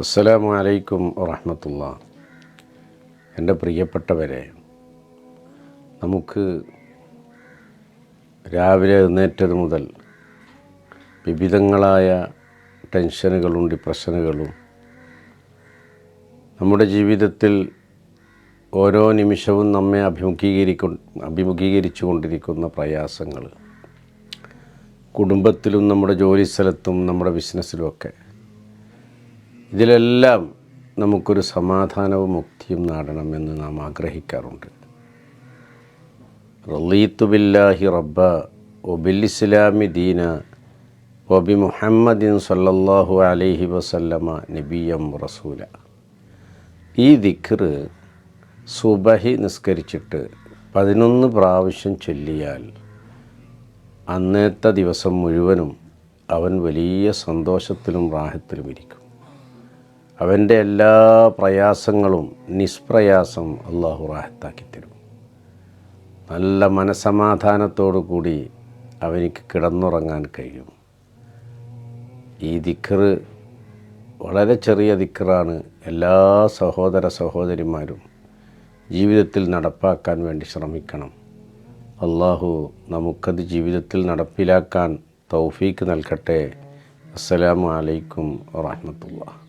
അസ്സലാമു അലൈക്കും വറഹ്മത്തുള്ളാഹി. എൻ്റെ പ്രിയപ്പെട്ടവരെ, നമുക്ക് രാവിലെ എഴുന്നേറ്റത് മുതൽ വിവിധങ്ങളായ ടെൻഷനുകളും ഡിപ്രഷനുകളും നമ്മുടെ ജീവിതത്തിൽ ഓരോ നിമിഷവും നമ്മെ അഭിമുഖീകരിച്ചു കൊണ്ടിരിക്കുന്ന പ്രയാസങ്ങൾ, കുടുംബത്തിലും നമ്മുടെ ജോലിസ്ഥലത്തും നമ്മുടെ ബിസിനസ്സിലുമൊക്കെ, ഇതിലെല്ലാം നമുക്കൊരു സമാധാനവും മുക്തിയും നേടണമെന്ന് നാം ആഗ്രഹിക്കാറുണ്ട്. റളീതു ബില്ലാഹി റബ്ബ വബിൽ ഇസ്ലാമി ദീന വബി മുഹമ്മദിൻ സല്ലല്ലാഹു അലൈഹി വസല്ലമ നബിയ്യം റസൂല. ഈ ദിക്ർ സുബഹി നിസ്കരിച്ചിട്ട് 11 പ്രാവശ്യം ചൊല്ലിയാൽ അന്നത്തെ ദിവസം മുഴുവനും അവൻ വലിയ സന്തോഷത്തിലും റാഹത്തിലും ഇരിക്കും. അവൻ്റെ എല്ലാ പ്രയാസങ്ങളും നിഷ്പ്രയാസം അള്ളാഹു റാഹത്താക്കി തരും. നല്ല മനസമാധാനത്തോടു കൂടി അവനിക്ക് കിടന്നുറങ്ങാൻ കഴിയും. ഈ ദിക്ർ വളരെ ചെറിയ ദിക്റാണ്. എല്ലാ സഹോദര സഹോദരിമാരും ജീവിതത്തിൽ നടപ്പാക്കാൻ വേണ്ടി ശ്രമിക്കണം. അള്ളാഹു നമുക്കത് ജീവിതത്തിൽ നടപ്പിലാക്കാൻ തൗഫീക്ക് നൽകട്ടെ. അസ്സലാമു അലൈക്കും വറഹ്മത്തുള്ളാഹി.